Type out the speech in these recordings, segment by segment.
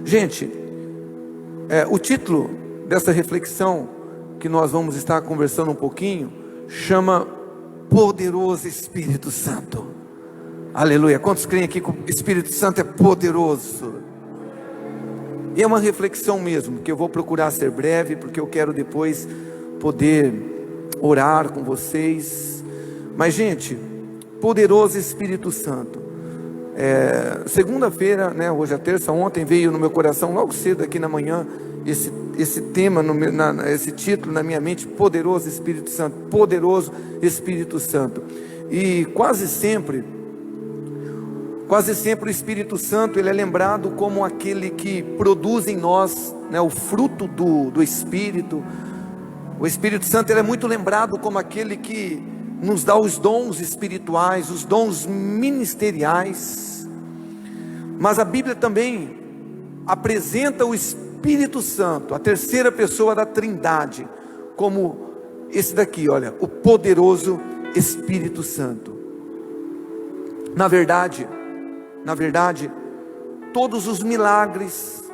Gente, o título dessa reflexão que nós vamos estar conversando um pouquinho chama Poderoso Espírito Santo. Aleluia. Quantos creem aqui que o Espírito Santo é poderoso? E é uma reflexão mesmo, que eu vou procurar ser breve, porque eu quero depois poder orar com vocês. Mas gente, poderoso Espírito Santo. Segunda-feira, né, hoje é terça, ontem veio no meu coração, logo cedo aqui na manhã, esse tema, esse título na minha mente: Poderoso Espírito Santo, Poderoso Espírito Santo. E quase sempre o Espírito Santo, ele é lembrado como aquele que produz em nós, né, o fruto do Espírito. O Espírito Santo, ele é muito lembrado como aquele que nos dá os dons espirituais, os dons ministeriais. Mas a Bíblia também apresenta o Espírito Santo, a terceira pessoa da Trindade, como esse daqui, olha, o poderoso Espírito Santo. Na verdade, todos os milagres,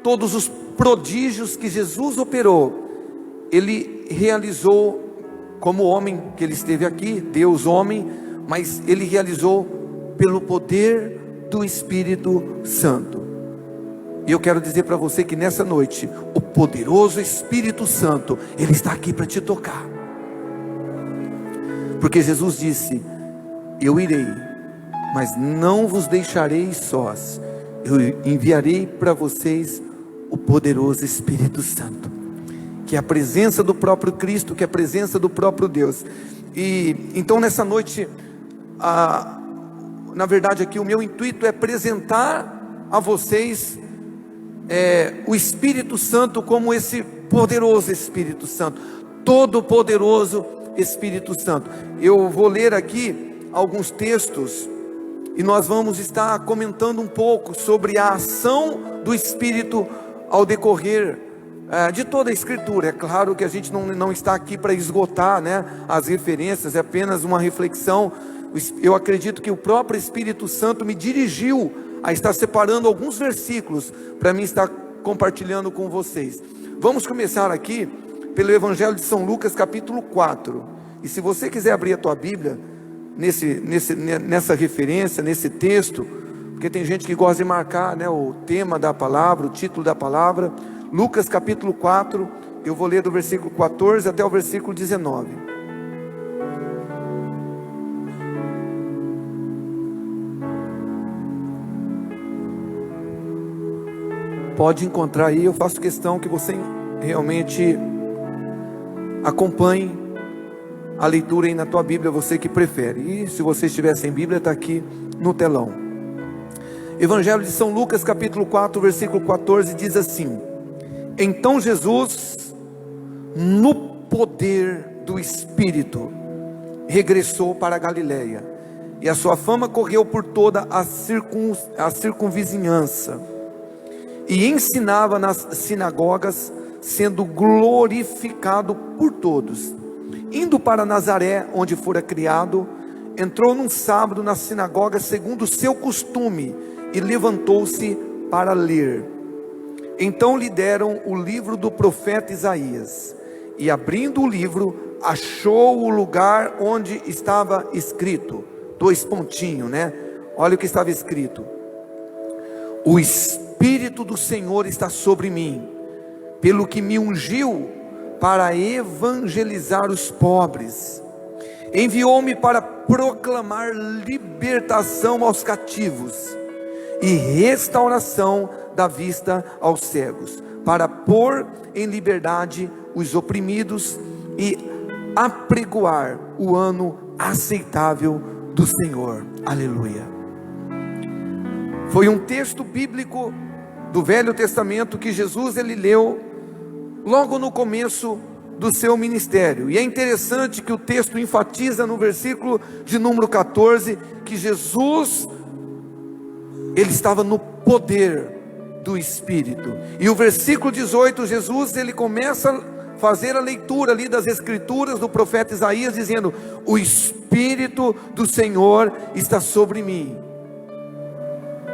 todos os prodígios que Jesus operou, Ele realizou como homem, que Ele esteve aqui, Deus homem, mas Ele realizou pelo poder do Espírito Santo. E eu quero dizer para você que nessa noite, o poderoso Espírito Santo, Ele está aqui para te tocar. Porque Jesus disse: eu irei, mas não vos deixarei sós, eu enviarei para vocês o poderoso Espírito Santo, que é a presença do próprio Cristo, que é a presença do próprio Deus. E então nessa noite, na verdade aqui o meu intuito é apresentar a vocês o Espírito Santo como esse poderoso Espírito Santo, todo poderoso Espírito Santo. Eu vou ler aqui alguns textos e nós vamos estar comentando um pouco sobre a ação do Espírito ao decorrer de toda a Escritura. É claro que a gente não está aqui para esgotar, né, as referências, é apenas uma reflexão. Eu acredito que o próprio Espírito Santo me dirigiu a estar separando alguns versículos para mim estar compartilhando com vocês. Vamos começar aqui pelo Evangelho de São Lucas, capítulo 4. E se você quiser abrir a tua Bíblia nessa referência, nesse texto, porque tem gente que gosta de marcar, né, o tema da palavra, o título da palavra. Lucas capítulo 4, eu vou ler do versículo 14 até o versículo 19. Pode encontrar aí, eu faço questão que você realmente acompanhe a leitura aí na tua Bíblia, você que prefere. E se você estiver sem Bíblia, está aqui no telão. Evangelho de São Lucas capítulo 4, versículo 14, diz assim: então Jesus, no poder do Espírito, regressou para a Galileia, e a sua fama correu por toda a circunvizinhança, e ensinava nas sinagogas, sendo glorificado por todos. Indo para Nazaré, onde fora criado, entrou num sábado na sinagoga segundo o seu costume, e levantou-se para ler. Então lhe deram o livro do profeta Isaías, e abrindo o livro, achou o lugar onde estava escrito, 2 pontinhos, né? Olha o que estava escrito: o Espírito do Senhor está sobre mim, pelo que me ungiu para evangelizar os pobres, enviou-me para proclamar libertação aos cativos, e restauração da vista aos cegos, para pôr em liberdade os oprimidos, e apregoar o ano aceitável do Senhor. Aleluia. Foi um texto bíblico do Velho Testamento que Jesus ele leu logo no começo do seu ministério. E é interessante que o texto enfatiza no versículo de número 14 que Jesus ele estava no poder do Espírito. E o versículo 18, Jesus ele começa a fazer a leitura ali das escrituras do profeta Isaías, dizendo: o Espírito do Senhor está sobre mim.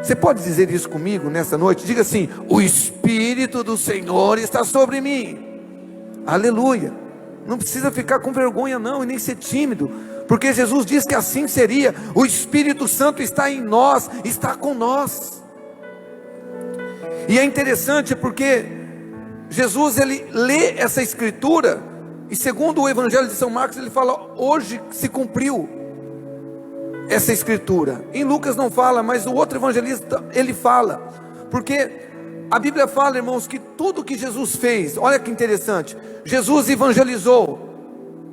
Você pode dizer isso comigo nessa noite? Diga assim: o Espírito do Senhor está sobre mim. Aleluia. Não precisa ficar com vergonha não, e nem ser tímido, porque Jesus diz que assim seria. O Espírito Santo está em nós, está com nós. E é interessante porque Jesus, ele lê essa escritura, e segundo o Evangelho de São Marcos, ele fala: hoje se cumpriu essa escritura. Em Lucas não fala, mas o outro evangelista, ele fala, porque a Bíblia fala, irmãos, que tudo que Jesus fez, olha que interessante, Jesus evangelizou,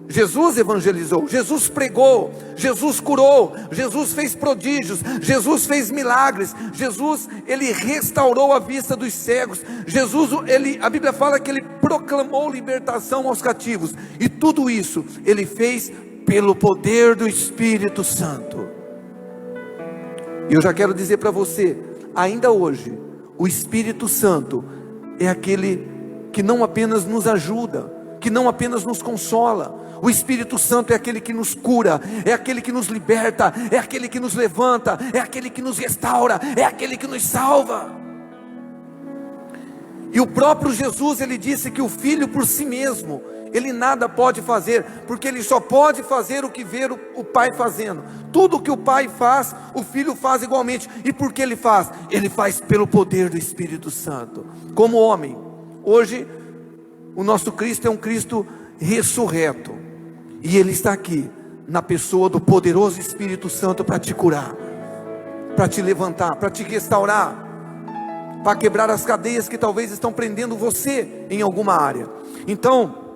Jesus pregou, Jesus curou, Jesus fez prodígios, Jesus fez milagres, Jesus, ele restaurou a vista dos cegos, Jesus, a Bíblia fala que ele proclamou libertação aos cativos, e tudo isso ele fez pelo poder do Espírito Santo. E eu já quero dizer para você, ainda hoje, o Espírito Santo é aquele que não apenas nos ajuda, que não apenas nos consola. O Espírito Santo é aquele que nos cura, é aquele que nos liberta, é aquele que nos levanta, é aquele que nos restaura, é aquele que nos salva. E o próprio Jesus, ele disse que o Filho por si mesmo, ele nada pode fazer, porque ele só pode fazer o que vê o Pai fazendo. Tudo que o Pai faz, o Filho faz igualmente. E por que ele faz? Ele faz pelo poder do Espírito Santo. Como homem, hoje o nosso Cristo é um Cristo ressurreto, e ele está aqui na pessoa do poderoso Espírito Santo para te curar, para te levantar, para te restaurar, para quebrar as cadeias que talvez estão prendendo você em alguma área. Então,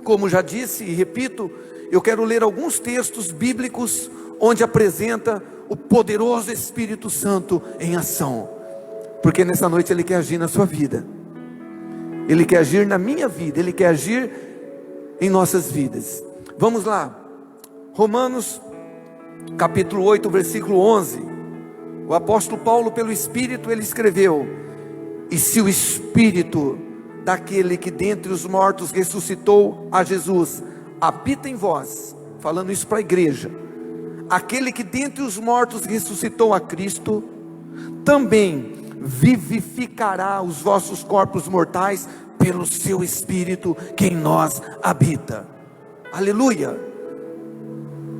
como já disse e repito, eu quero ler alguns textos bíblicos onde apresenta o poderoso Espírito Santo em ação, porque nessa noite ele quer agir na sua vida, ele quer agir na minha vida, ele quer agir em nossas vidas. Vamos lá, Romanos capítulo 8, versículo 11, o apóstolo Paulo, pelo Espírito, ele escreveu: e se o Espírito daquele que dentre os mortos ressuscitou a Jesus habita em vós, falando isso para a igreja, aquele que dentre os mortos ressuscitou a Cristo, também vivificará os vossos corpos mortais pelo seu Espírito que em nós habita. Aleluia.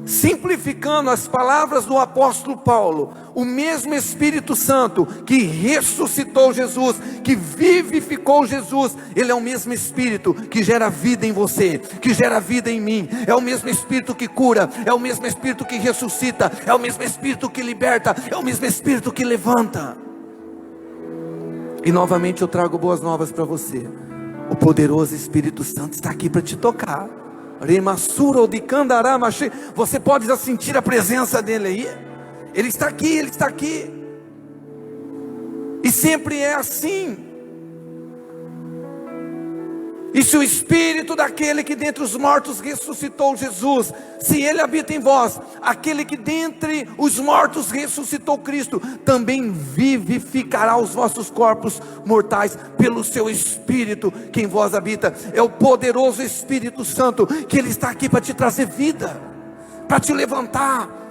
Simplificando as palavras do apóstolo Paulo, o mesmo Espírito Santo que ressuscitou Jesus, que vivificou Jesus, ele é o mesmo Espírito que gera vida em você, que gera vida em mim. É o mesmo Espírito que cura, é o mesmo Espírito que ressuscita, é o mesmo Espírito que liberta, é o mesmo Espírito que levanta. E novamente eu trago boas novas para você. O poderoso Espírito Santo está aqui para te tocar. Você pode já sentir a presença dele aí. Ele está aqui, ele está aqui. E sempre é assim. E se o Espírito daquele que dentre os mortos ressuscitou Jesus, se ele habita em vós, aquele que dentre os mortos ressuscitou Cristo, também vivificará os vossos corpos mortais pelo seu Espírito que em vós habita. É o poderoso Espírito Santo que ele está aqui para te trazer vida, para te levantar.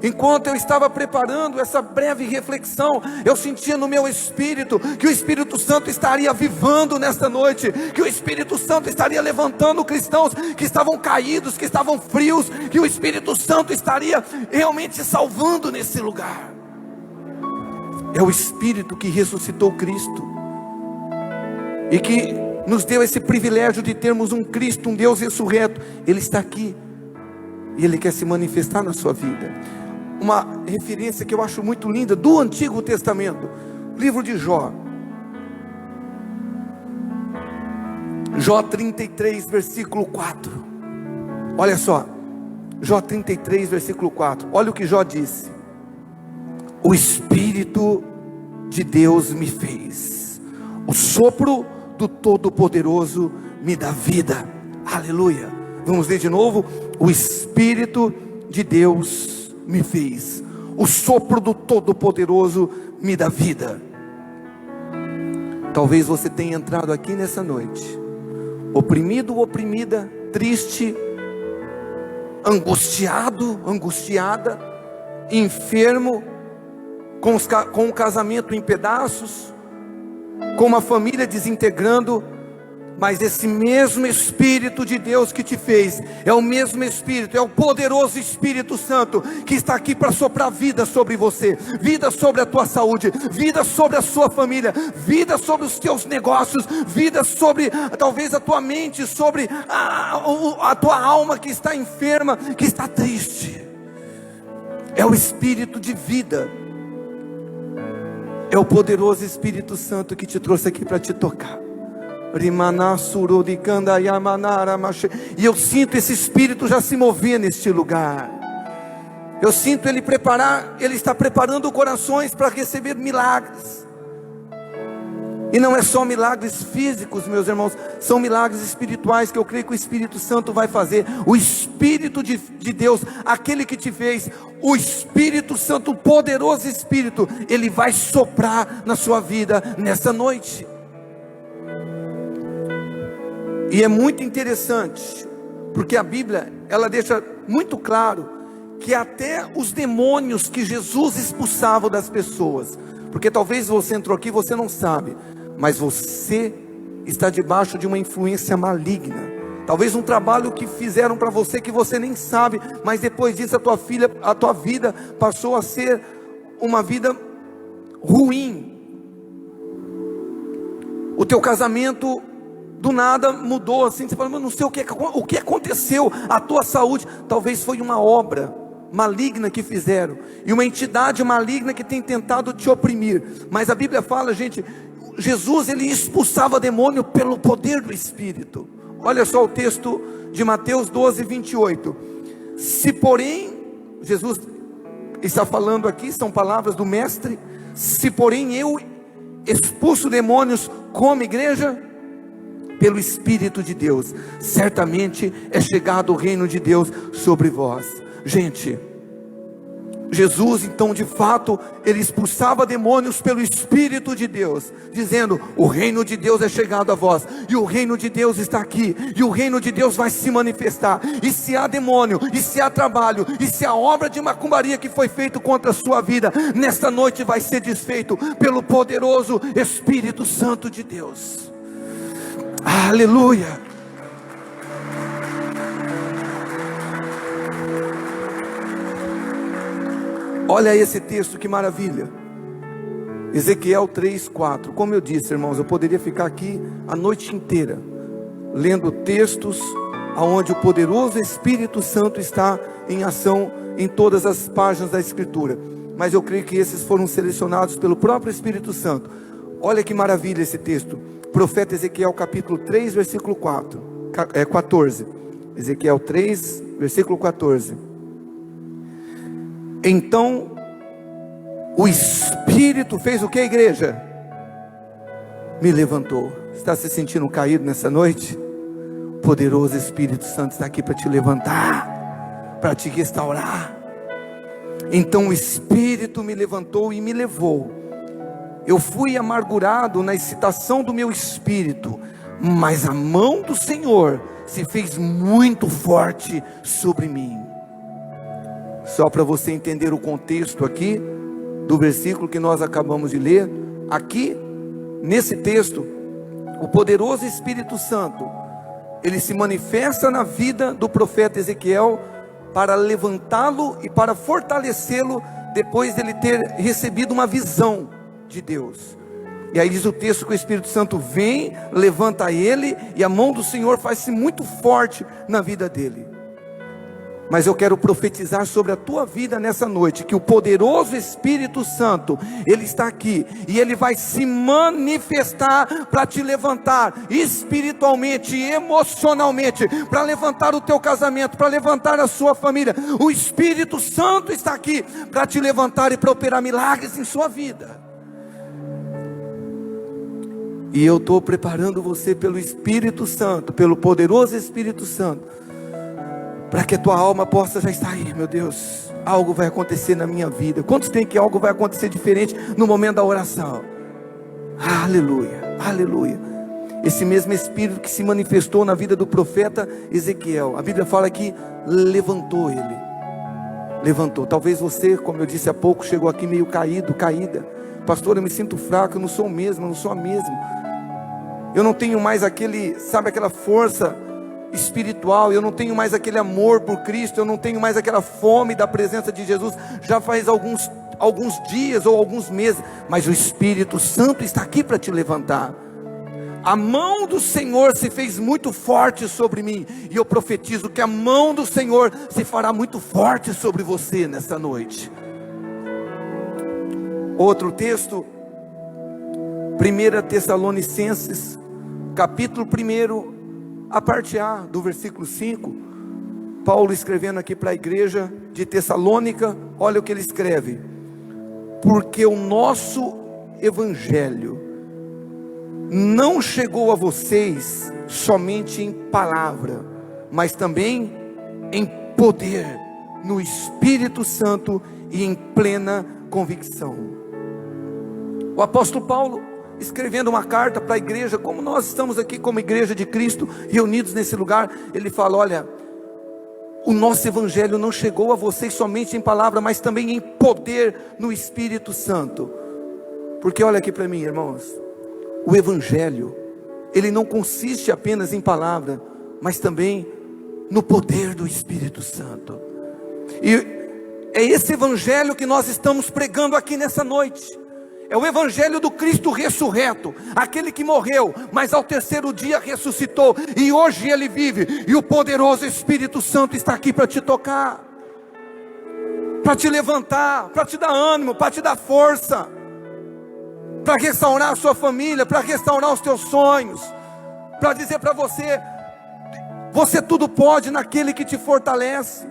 Enquanto eu estava preparando essa breve reflexão, eu sentia no meu espírito que o Espírito Santo estaria avivando nesta noite, que o Espírito Santo estaria levantando cristãos que estavam caídos, que estavam frios, que o Espírito Santo estaria realmente salvando nesse lugar. É o Espírito que ressuscitou Cristo e que nos deu esse privilégio de termos um Cristo, um Deus ressurreto. Ele está aqui e ele quer se manifestar na sua vida. Uma referência que eu acho muito linda do Antigo Testamento, livro de Jó, Jó 33, versículo 4. Olha só, Jó 33, versículo 4. Olha o que Jó disse: o Espírito de Deus me fez, o sopro do Todo-Poderoso me dá vida. Aleluia. Vamos ler de novo: o Espírito de Deus me fez, o sopro do Todo-Poderoso me dá vida. Talvez você tenha entrado aqui nessa noite oprimido, oprimida, triste, angustiado, angustiada, enfermo, com o casamento em pedaços, com uma família desintegrando, mas esse mesmo Espírito de Deus que te fez, é o mesmo Espírito, é o poderoso Espírito Santo, que está aqui para soprar vida sobre você, vida sobre a tua saúde, vida sobre a sua família, vida sobre os teus negócios, vida sobre talvez a tua mente, sobre a tua alma que está enferma, que está triste. É o Espírito de vida, é o poderoso Espírito Santo que te trouxe aqui para te tocar. E eu sinto esse Espírito já se mover neste lugar. Eu sinto Ele está preparando corações para receber milagres. E não é só milagres físicos, meus irmãos, são milagres espirituais que eu creio que o Espírito Santo vai fazer. O Espírito de Deus, aquele que te fez, o Espírito Santo, o poderoso Espírito, Ele vai soprar na sua vida nessa noite. E é muito interessante, porque a Bíblia, ela deixa muito claro, que até os demônios que Jesus expulsava das pessoas, porque talvez você entrou aqui e você não sabe, mas você está debaixo de uma influência maligna, talvez um trabalho que fizeram para você que você nem sabe, mas depois disso a tua vida passou a ser uma vida ruim, o teu casamento do nada mudou assim, você fala, mas não sei o que aconteceu, a tua saúde, talvez foi uma obra maligna que fizeram, e uma entidade maligna que tem tentado te oprimir, mas a Bíblia fala, gente, Jesus ele expulsava demônio pelo poder do Espírito. Olha só o texto de Mateus 12, 28, se porém, Jesus está falando aqui, são palavras do mestre, se porém eu expulso demônios como igreja, pelo Espírito de Deus, certamente é chegado o reino de Deus sobre vós. Gente, Jesus então de fato, ele expulsava demônios pelo Espírito de Deus, dizendo, o reino de Deus é chegado a vós, e o reino de Deus está aqui, e o reino de Deus vai se manifestar, e se há demônio, e se há trabalho, e se há obra de macumbaria que foi feito contra a sua vida, nesta noite vai ser desfeito, pelo poderoso Espírito Santo de Deus. Aleluia. Olha esse texto, que maravilha. Ezequiel 3:4. Como eu disse, irmãos, eu poderia ficar aqui a noite inteira lendo textos aonde o poderoso Espírito Santo está em ação em todas as páginas da Escritura, mas eu creio que esses foram selecionados pelo próprio Espírito Santo. Olha que maravilha esse texto. Profeta Ezequiel capítulo 3, versículo 14. Ezequiel 3, versículo 14. Então o Espírito fez o que, igreja? Me levantou. Está se sentindo caído nessa noite? O poderoso Espírito Santo está aqui para te levantar, para te restaurar. Então o Espírito me levantou e me levou. Eu fui amargurado na excitação do meu espírito, mas a mão do Senhor se fez muito forte sobre mim. Só para você entender o contexto aqui do versículo que nós acabamos de ler, aqui nesse texto, o poderoso Espírito Santo, ele se manifesta na vida do profeta Ezequiel para levantá-lo e para fortalecê-lo depois dele ter recebido uma visão de Deus. E aí diz o texto que o Espírito Santo vem, levanta ele, e a mão do Senhor faz-se muito forte na vida dele. Mas eu quero profetizar sobre a tua vida nessa noite, que o poderoso Espírito Santo, ele está aqui, e ele vai se manifestar para te levantar espiritualmente e emocionalmente, para levantar o teu casamento, para levantar a sua família. O Espírito Santo está aqui para te levantar e para operar milagres em sua vida. E eu estou preparando você pelo Espírito Santo, pelo poderoso Espírito Santo, para que a tua alma possa já estar aí, meu Deus, algo vai acontecer na minha vida. Quantos tem que algo vai acontecer diferente no momento da oração? Aleluia, aleluia. Esse mesmo Espírito que se manifestou na vida do profeta Ezequiel, a Bíblia fala que levantou ele. levantou. Talvez você, como eu disse há pouco, chegou aqui meio caído, caída. Pastor, eu me sinto fraco, eu não sou o mesmo, eu não sou a mesma. Eu não tenho mais aquela força espiritual, eu não tenho mais aquele amor por Cristo, eu não tenho mais aquela fome da presença de Jesus. Já faz alguns dias ou alguns meses, mas o Espírito Santo está aqui para te levantar. A mão do Senhor se fez muito forte sobre mim, e eu profetizo que a mão do Senhor se fará muito forte sobre você nessa noite. Outro texto, 1 Tessalonicenses, capítulo 1, a parte A, do versículo 5, Paulo escrevendo aqui para a igreja de Tessalônica, olha o que ele escreve: porque o nosso evangelho não chegou a vocês somente em palavra, mas também em poder, no Espírito Santo e em plena convicção. O apóstolo Paulo, escrevendo uma carta para a igreja, como nós estamos aqui como igreja de Cristo, reunidos nesse lugar, ele fala: olha, o nosso evangelho não chegou a vocês somente em palavra, mas também em poder no Espírito Santo. Porque olha aqui para mim, irmãos, o evangelho, ele não consiste apenas em palavra, mas também no poder do Espírito Santo. E é esse evangelho que nós estamos pregando aqui nessa noite. É o evangelho do Cristo ressurreto, aquele que morreu, mas ao terceiro dia ressuscitou, e hoje ele vive, e o poderoso Espírito Santo está aqui para te tocar, para te levantar, para te dar ânimo, para te dar força, para restaurar a sua família, para restaurar os teus sonhos, para dizer para você: você tudo pode naquele que te fortalece,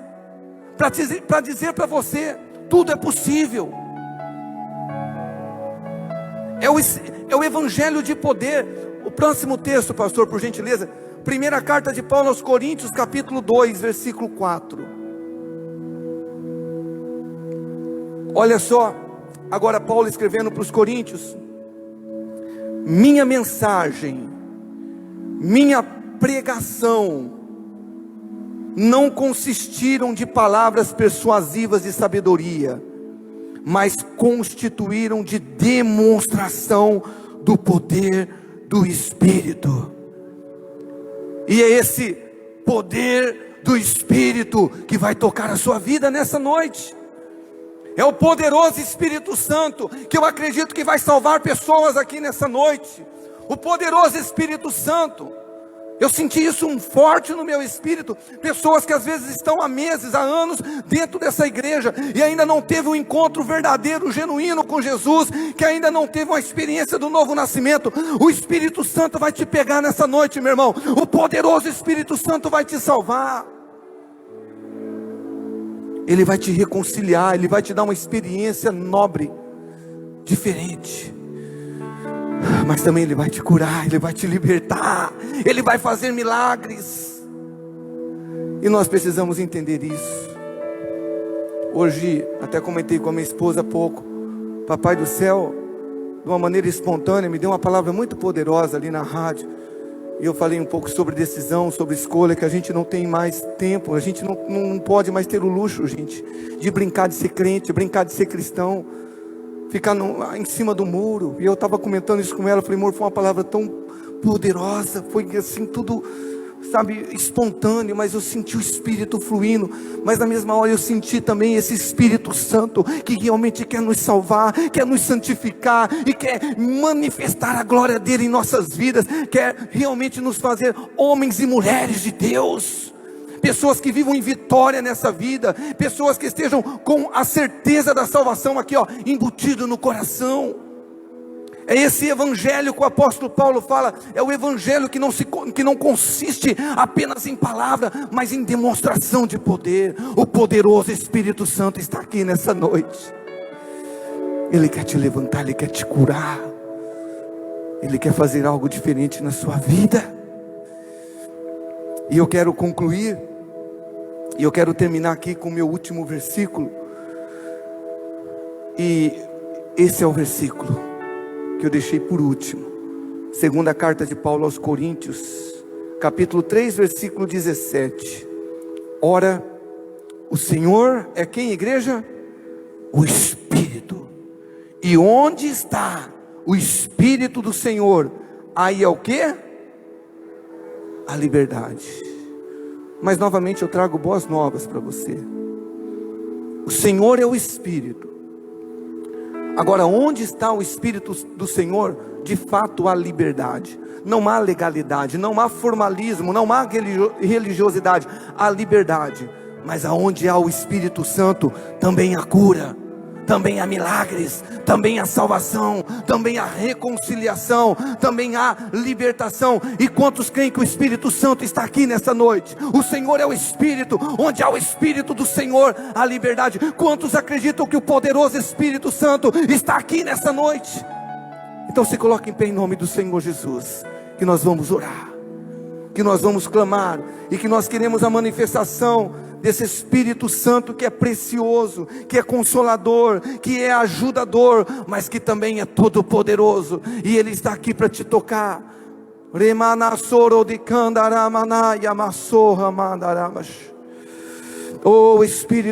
para dizer para você: tudo é possível. É o evangelho de poder. O próximo texto, pastor, por gentileza, primeira carta de Paulo aos Coríntios, capítulo 2, versículo 4. Olha só, agora Paulo escrevendo para os coríntios: minha mensagem, minha pregação não consistiram de palavras persuasivas de sabedoria, mas constituíram de demonstração do poder do Espírito. E é esse poder do Espírito que vai tocar a sua vida nessa noite. É o poderoso Espírito Santo que eu acredito que vai salvar pessoas aqui nessa noite. O poderoso Espírito Santo. Eu senti isso forte no meu espírito. Pessoas que às vezes estão há meses, há anos dentro dessa igreja e ainda não teve um encontro verdadeiro, genuíno com Jesus, que ainda não teve uma experiência do novo nascimento. O Espírito Santo vai te pegar nessa noite, meu irmão. O poderoso Espírito Santo vai te salvar. Ele vai te reconciliar, ele vai te dar uma experiência nobre, diferente. Mas também ele vai te curar, ele vai te libertar, ele vai fazer milagres. E nós precisamos entender isso. Hoje, até comentei com a minha esposa há pouco, Papai do Céu, de uma maneira espontânea, me deu uma palavra muito poderosa ali na rádio. E eu falei um pouco sobre decisão, sobre escolha, que a gente não tem mais tempo, a gente não pode mais ter o luxo, gente, de brincar de ser crente, brincar de ser cristão, ficar em cima do muro. E eu estava comentando isso com ela, falei: amor, foi uma palavra tão poderosa, foi assim tudo, sabe, espontâneo, mas eu senti o Espírito fluindo. Mas na mesma hora eu senti também esse Espírito Santo que realmente quer nos salvar, quer nos santificar e quer manifestar a glória dele em nossas vidas, quer realmente nos fazer homens e mulheres de Deus, pessoas que vivam em vitória nessa vida, pessoas que estejam com a certeza da salvação aqui, ó, embutido no coração. É esse evangelho que o apóstolo Paulo fala, é o evangelho que não consiste apenas em palavra, mas em demonstração de poder. O poderoso Espírito Santo está aqui nessa noite. Ele quer te levantar, ele quer te curar, ele quer fazer algo diferente na sua vida. E eu quero concluir, e eu quero terminar aqui com o meu último versículo. E esse é o versículo que eu deixei por último. Segunda carta de Paulo aos Coríntios, capítulo 3, versículo 17. Ora, O Senhor é quem, igreja? O Espírito. E onde está o Espírito do Senhor, aí é o quê? A liberdade. Mas novamente eu trago boas novas para você. O Senhor é o Espírito. Agora, onde está o Espírito do Senhor? De fato há liberdade. Não há legalidade, não há formalismo, não há religiosidade. Há liberdade. Mas aonde há o Espírito Santo, também há cura, também há milagres, também há salvação, também há reconciliação, também há libertação. E quantos creem que o Espírito Santo está aqui nessa noite? O Senhor é o Espírito. Onde há o Espírito do Senhor, há liberdade. Quantos acreditam que o poderoso Espírito Santo está aqui nessa noite? Então se coloque em pé em nome do Senhor Jesus, que nós vamos orar, que nós vamos clamar, e que nós queremos a manifestação desse Espírito Santo que é precioso, que é consolador, que é ajudador, mas que também é todo poderoso, e Ele está aqui para te tocar. Oh Espírito